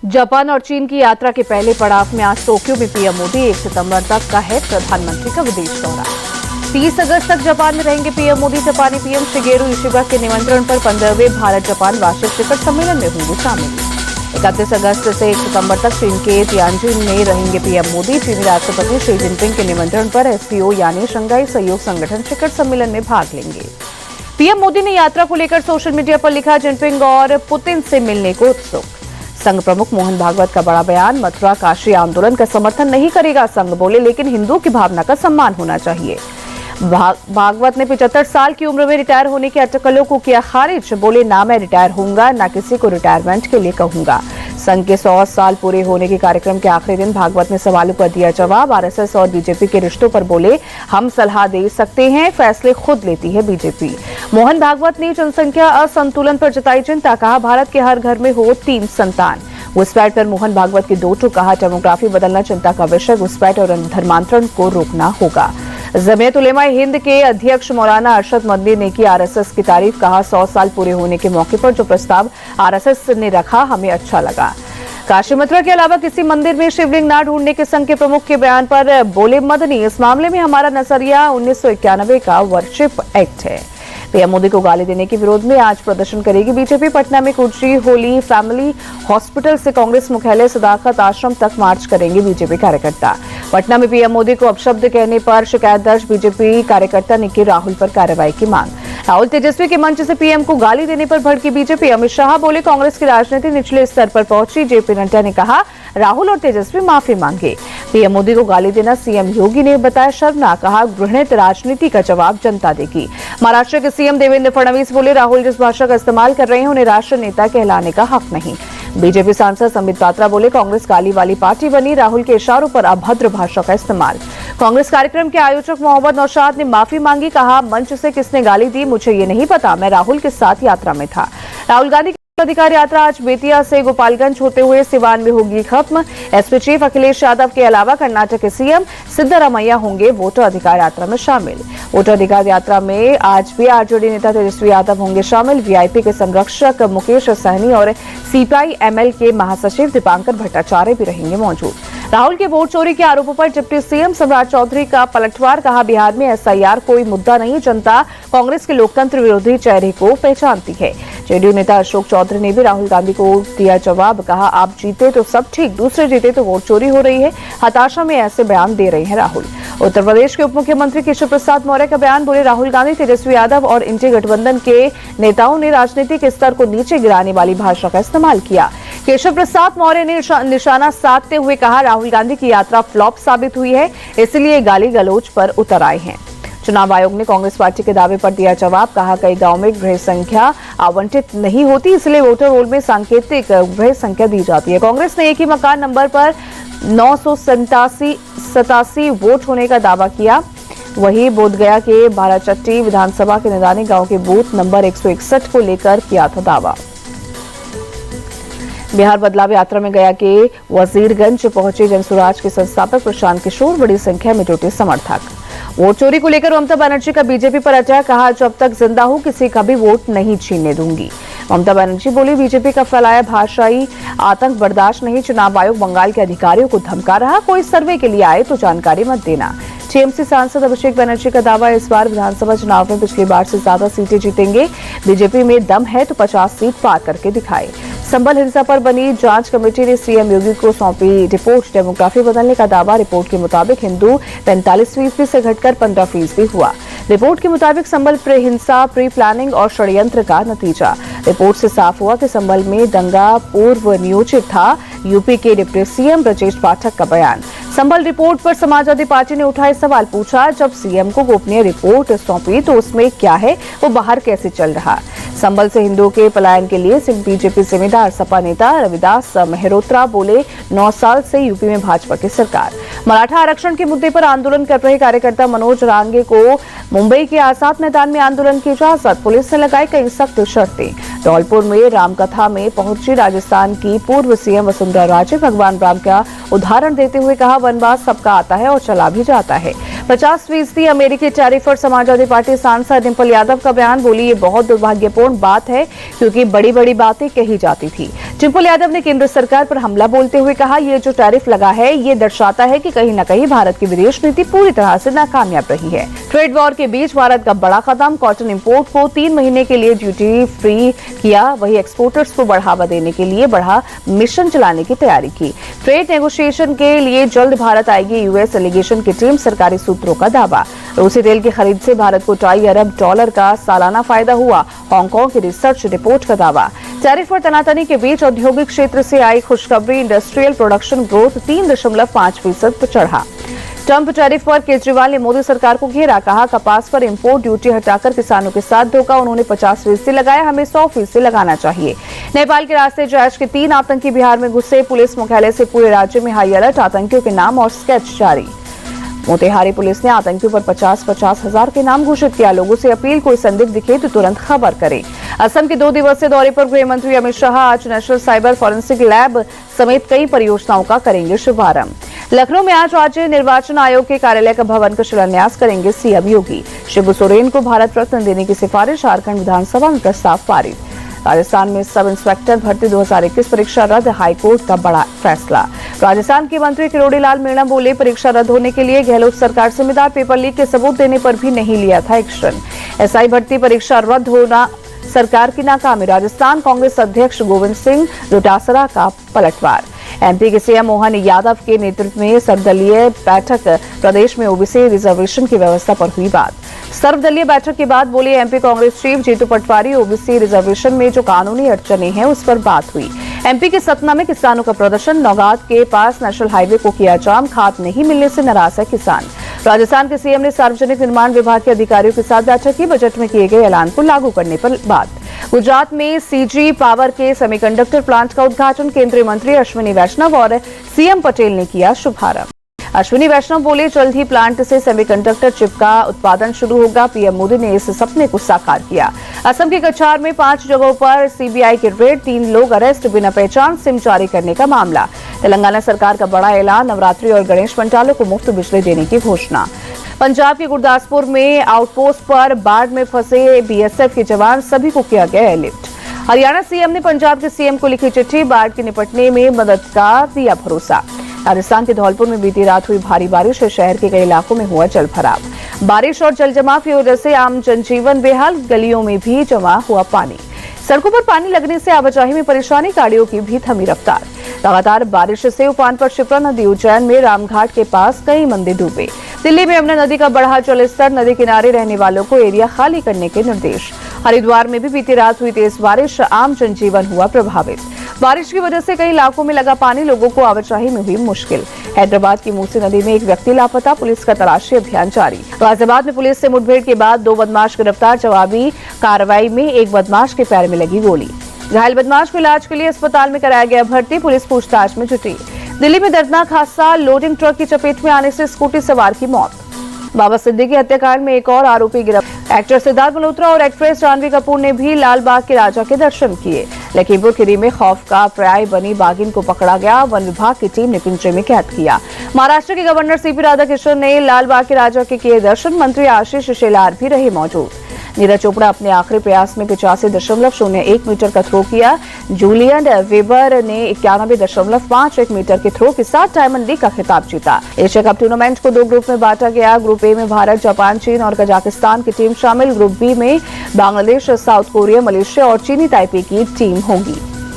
Japan और चीन की यात्रा के पहले पड़ाव में आज टोक्यो में पीएम मोदी 1 सितंबर तक का है प्रधानमंत्री का विदेश दौरा। 30 अगस्त तक जापान में रहेंगे पीएम मोदी। जापानी पीएम शिगेरू इशिबा के निमंत्रण पर 15वें भारत जापान वार्षिक शिखर सम्मेलन में होंगे शामिल। 31 अगस्त से 1 सितंबर तक चीन के तियानजिन में रहेंगे पीएम मोदी। चीनी राष्ट्रपति शी जिनपिंग के निमंत्रण पर एससीओ यानी शंघाई सहयोग संगठन शिखर सम्मेलन में भाग लेंगे। पीएम मोदी ने यात्रा को लेकर सोशल मीडिया पर लिखा, जिनपिंग और पुतिन से मिलने को उत्सुक। संघ प्रमुख मोहन भागवत का बड़ा बयान, मथुरा काशी आंदोलन का समर्थन नहीं करेगा संघ बोले, लेकिन हिंदुओं की भावना का सम्मान होना चाहिए। भागवत ने 75 साल की उम्र में रिटायर होने की अटकलों को किया खारिज, बोले ना मैं रिटायर होऊंगा ना किसी को रिटायरमेंट के लिए कहूंगा। संघ के 100 साल पूरे होने के कार्यक्रम के आखिरी दिन भागवत ने सवालों पर दिया जवाब। आरएसएस और बीजेपी के रिश्तों पर बोले, हम सलाह दे सकते हैं, फैसले खुद लेती है बीजेपी। मोहन भागवत ने जनसंख्या असंतुलन पर जताई चिंता, कहा भारत के हर घर में हो 3 संतान। घुसपैठ पर मोहन भागवत की 2 टूक, कहा डेमोग्राफी बदलना चिंता का विषय, घुसपैठ और धर्मांतरण को रोकना होगा। जमीयत उलेमा हिंद के अध्यक्ष मौलाना अरशद मदनी ने की आरएसएस की तारीफ, कहा 100 साल पूरे होने के मौके पर जो प्रस्ताव आरएसएस ने रखा हमें अच्छा लगा। काशी मथुरा के अलावा किसी मंदिर में शिवलिंग न ढूंढने के संघ के प्रमुख के बयान पर बोले मदनी, इस मामले में हमारा नजरिया 1991 का वर्शिप एक्ट है। पीएम मोदी को गाली देने के विरोध में आज प्रदर्शन करेगी बीजेपी। पटना में कुर्ची होली फैमिली हॉस्पिटल से कांग्रेस मुख्यालय सदाकत आश्रम तक मार्च करेंगे बीजेपी कार्यकर्ता। पटना में पीएम मोदी को अपशब्द कहने पर शिकायत दर्ज, बीजेपी कार्यकर्ता ने की राहुल पर कार्रवाई की मांग। राहुल तेजस्वी के मंच से पीएम को गाली देने पर भड़की बीजेपी। अमित शाह बोले, कांग्रेस की राजनीति निचले स्तर पर पहुंची। जेपी नड्डा ने कहा, राहुल और तेजस्वी माफी मांगे। पीएम मोदी को गाली देना सीएम योगी ने बताया शर्मनाक, कहा घृणित राजनीति का जवाब जनता देगी। महाराष्ट्र के सीएम देवेंद्र फडणवीस बोले, राहुल जिस भाषा का इस्तेमाल कर रहे हैं उन्हें राष्ट्र नेता कहलाने का हक नहीं। बीजेपी सांसद संबित पात्रा बोले, कांग्रेस गाली वाली पार्टी बनी, राहुल के इशारों पर अभद्र भाषा का इस्तेमाल। कांग्रेस कार्यक्रम के आयोजक मोहम्मद नौशाद ने माफी मांगी, कहा मंच से किसने गाली दी मुझे ये नहीं पता, मैं राहुल के साथ यात्रा में था। राहुल गांधी अधिकार यात्रा आज बेतिया से गोपालगंज होते हुए सिवान में होगी खत्म। एसपी चीफ अखिलेश यादव के अलावा कर्नाटक के सीएम सिद्धरामैया होंगे वोटर अधिकार यात्रा में शामिल। वोटर अधिकार यात्रा में आज भी आरजेडी नेता तेजस्वी यादव होंगे शामिल। वीआईपी के संरक्षक मुकेश सहनी और सीपीआई एमएल के महासचिव दीपांकर भट्टाचार्य भी रहेंगे मौजूद। राहुल के वोट चोरी के आरोपों पर डिप्टी सीएम सम्राट चौधरी का पलटवार, कहा बिहार में एसआईआर कोई मुद्दा नहीं, जनता कांग्रेस के लोकतंत्र विरोधी चेहरे को पहचानती है। जेडीयू नेता अशोक चौधरी ने भी राहुल गांधी को दिया जवाब, कहा आप जीते तो सब ठीक, दूसरे जीते तो वोट चोरी हो रही है, हताशा में ऐसे बयान दे रहे हैं राहुल। उत्तर प्रदेश के उप मुख्यमंत्री केशव प्रसाद मौर्य का बयान, बोले राहुल गांधी तेजस्वी यादव और इंडी गठबंधन के नेताओं ने राजनीतिक स्तर को नीचे गिराने वाली भाषा का इस्तेमाल किया। केशव प्रसाद मौर्य ने निशाना साधते हुए कहा, राहुल गांधी की यात्रा फ्लॉप साबित हुई है, इसलिए गाली गलौज पर उतर आए हैं। चुनाव आयोग ने कांग्रेस पार्टी के दावे पर दिया जवाब, कहा कई गांव में गृह संख्या आवंटित नहीं होती, इसलिए वोटर रोल में सांकेतिक गृह संख्या दी जाती है। कांग्रेस ने एक ही मकान नंबर पर 987 वोट होने का दावा किया। वहीं बोधगया के बाराचट्टी विधानसभा के निदानी गांव के बूथ नंबर 161 को लेकर किया था दावा। बिहार बदलाव यात्रा में गया के वजीरगंज पहुंचे जनसुराज के संस्थापक प्रशांत किशोर, बड़ी संख्या में जुटे समर्थक। वोट चोरी को लेकर ममता बनर्जी का बीजेपी पर अटैक, कहा जब तक जिंदा हूं किसी का भी वोट नहीं छीनने दूंगी। ममता बनर्जी बोली, बीजेपी का फैलाया भाषाई आतंक बर्दाश्त नहीं। चुनाव आयोग बंगाल के अधिकारियों को धमका रहा, कोई सर्वे के लिए आए तो जानकारी मत देना। टीएमसी सांसद अभिषेक बनर्जी का दावा, इस बार विधानसभा चुनाव में पिछली बार से ज्यादा सीटें जीतेंगे। बीजेपी में दम है तो 50 सीट पार करके दिखाए। संभल हिंसा पर बनी जांच कमेटी ने सीएम योगी को सौंपी रिपोर्ट, डेमोग्राफी बदलने का दावा। रिपोर्ट के मुताबिक हिंदू 45% से घटकर 15% हुआ। रिपोर्ट के मुताबिक संभल हिंसा प्री प्लानिंग और षड्यंत्र का नतीजा। रिपोर्ट से साफ हुआ कि संभल में दंगा पूर्व नियोजित था। यूपी के डिप्टी सीएम ब्रजेश पाठक का बयान। संभल रिपोर्ट पर समाजवादी पार्टी ने उठाए सवाल, पूछा जब सीएम को गोपनीय रिपोर्ट सौंपी तो उसमें क्या है, वो बाहर कैसे चल रहा। संभल से हिंदुओं के पलायन के लिए बीजेपी जिम्मेदार। सपा नेता रविदास मेहरोत्रा बोले, 9 साल से यूपी में भाजपा की सरकार। मराठा आरक्षण के मुद्दे पर आंदोलन कर रहे कार्यकर्ता मनोज रांगे को मुंबई के आजाद मैदान में आंदोलन की इजाजत, पुलिस ने लगाई कई सख्त शर्तें। धौलपुर में रामकथा में पहुंची राजस्थान की पूर्व सीएम वसुंधरा राजे, भगवान राम का उदाहरण देते हुए कहा, वनवास सबका आता है और चला भी जाता है। 50% अमेरिकी टैरिफ पर समाजवादी पार्टी सांसद डिंपल यादव का बयान, बोली ये बहुत दुर्भाग्यपूर्ण बात है क्योंकि बड़ी बड़ी बातें कही जाती थी। टिम्पल यादव ने केंद्र सरकार पर हमला बोलते हुए कहा, ये जो टैरिफ लगा है ये दर्शाता है कि कहीं न कहीं भारत की विदेश नीति पूरी तरह से नाकामयाब रही है। ट्रेड वॉर के बीच भारत का बड़ा कदम, कॉटन इंपोर्ट को 3 महीने के लिए ड्यूटी फ्री किया, वही एक्सपोर्टर्स को बढ़ावा देने के लिए बड़ा मिशन चलाने की तैयारी की। ट्रेड नेगोशिएशन के लिए जल्द भारत आएगी यूएस डेलीगेशन की टीम, सरकारी सूत्रों का दावा। रूसी तेल की खरीद से भारत को $2.5 अरब का सालाना फायदा हुआ, हांगकांग की रिसर्च रिपोर्ट का दावा। टैरिफ और तनातनी के बीच औद्योगिक क्षेत्र से आई खुशखबरी, इंडस्ट्रियल प्रोडक्शन ग्रोथ 3.5% पर चढ़ा। ट्रंप टैरिफ पर केजरीवाल ने मोदी सरकार को घेरा, कहा कपास पर इंपोर्ट ड्यूटी हटाकर किसानों के साथ धोखा, उन्होंने 50% लगाया, हमें 100% लगाना चाहिए। नेपाल के रास्ते जैश के 3 आतंकी बिहार में घुसे, पुलिस मुख्यालय से पूरे राज्य में हाई अलर्ट, आतंकियों के नाम और स्केच जारी। मोतिहारी पुलिस ने आतंकियों पर 50-50 हजार के नाम घोषित किया, लोगों से अपील, कोई संदिग्ध दिखे तो तुरंत खबर करें। असम के 2 दिवसीय दौरे पर गृह मंत्री अमित शाह आज नेशनल साइबर फॉरेंसिक लैब समेत कई परियोजनाओं का करेंगे शुभारंभ। लखनऊ में आज राज्य निर्वाचन आयोग के कार्यालय का भवन का शिलान्यास करेंगे सीएम योगी। शिबू सोरेन को भारत रत्न देने की सिफारिश, झारखंड विधानसभा में प्रस्ताव पारित। राजस्थान में सब इंस्पेक्टर भर्ती 2021 परीक्षा रद्द, हाईकोर्ट का बड़ा फैसला। राजस्थान के मंत्री किरोड़ी लाल मीणा बोले, परीक्षा रद्द होने के लिए गहलोत सरकार जिम्मेदार, पेपर लीक के सबूत देने पर भी नहीं लिया था एक्शन। एसआई भर्ती परीक्षा रद्द होना सरकार की नाकामी, राजस्थान कांग्रेस अध्यक्ष गोविंद सिंह डोटासरा का पलटवार। एमपी के सीएम मोहन यादव के नेतृत्व में सर्वदलीय बैठक, प्रदेश में ओबीसी रिजर्वेशन की व्यवस्था पर हुई बात। सर्वदलीय बैठक के बाद बोले MP Congress chief Jitu Patwari, OBC reservation में जो कानूनी अड़चने हैं उस पर बात हुई। एमपी के सतना में किसानों का प्रदर्शन, नौगात के पास नेशनल हाईवे को किया जाम, खाद नहीं मिलने से नाराज है किसान। राजस्थान के सीएम ने सार्वजनिक निर्माण विभाग के अधिकारियों के साथ बैठक की, बजट में किए गए ऐलान को लागू करने पर बात। गुजरात में सीजी पावर के सेमीकंडक्टर प्लांट का उद्घाटन, केंद्रीय मंत्री अश्विनी वैष्णव और सीएम पटेल ने किया शुभारंभ। अश्विनी वैष्णव बोले, जल्द ही प्लांट से सेमीकंडक्टर चिप का उत्पादन शुरू होगा, पीएम मोदी ने इस सपने को साकार किया। असम के कछार में 5 जगहों पर सीबीआई की रेड, 3 लोग अरेस्ट, बिना पहचान सिम जारी करने का मामला। तेलंगाना सरकार का बड़ा ऐलान, नवरात्रि और गणेश पंडालों को मुफ्त बिजली देने की घोषणा। पंजाब के गुरदासपुर में आउटपोस्ट पर बाढ़ में फंसे बीएसएफ के जवान, सभी को किया गया एयरलिफ्ट। हरियाणा सीएम ने पंजाब के सीएम को लिखी चिट्ठी, बाढ़ के निपटने में मदद का दिया भरोसा। राजस्थान के धौलपुर में बीती रात हुई भारी बारिश, शहर के कई इलाकों में हुआ जलभराव। बारिश और जलजमाव की वजह से आम जनजीवन बेहाल, गलियों में भी जमा हुआ पानी। सड़कों पर पानी लगने से आवाजाही में परेशानी, गाड़ियों की भी थमी रफ्तार। लगातार बारिश से उफान पर शिप्रा नदी, उज्जैन में रामघाट के पास कई मंदिर डूबे। दिल्ली में यमुना नदी का बढ़ा जलस्तर, नदी किनारे रहने वालों को एरिया खाली करने के निर्देश। हरिद्वार में भी बीती रात हुई तेज बारिश, आम जनजीवन हुआ प्रभावित। बारिश की वजह से कई इलाकों में लगा पानी, लोगों को आवाजाही में हुई मुश्किल। हैदराबाद की मूसी नदी में एक व्यक्ति लापता, पुलिस का तलाशी अभियान जारी। गाजियाबाद में पुलिस से मुठभेड़ के बाद 2 बदमाश गिरफ्तार, जवाबी कार्रवाई में एक बदमाश के पैर में लगी गोली। घायल बदमाश को इलाज के लिए अस्पताल में कराया गया भर्ती, पुलिस पूछताछ में जुटी। दिल्ली में दर्दनाक हादसा, लोडिंग ट्रक की चपेट में आने से स्कूटी सवार की मौत। बाबा सिद्दीकी हत्याकांड में एक और आरोपी गिरफ्तार। एक्टर सिद्धार्थ मल्होत्रा और एक्ट्रेस जाह्नवी कपूर ने भी लाल बाग के राजा के दर्शन किए। लखीमपुर खीरी में खौफ का पर्याय बनी बाघिन को पकड़ा गया, वन विभाग की टीम ने पिंजरे में कैद किया। महाराष्ट्र के गवर्नर सीपी राधाकृष्णन ने लाल बाग के राजा के किए दर्शन, मंत्री आशीष शेलार भी रहे मौजूद। नीरज चोपड़ा अपने आखिरी प्रयास में 85.01 मीटर का थ्रो किया। जूलियन वेबर ने 91.51 मीटर के थ्रो के साथ डायमंड लीग का खिताब जीता। एशिया कप टूर्नामेंट को 2 ग्रुप में बांटा गया। ग्रुप ए में भारत, जापान, चीन और कजाकिस्तान की टीम शामिल। ग्रुप बी में बांग्लादेश, साउथ कोरिया, मलेशिया और चीनी ताइपे की टीम होंगी।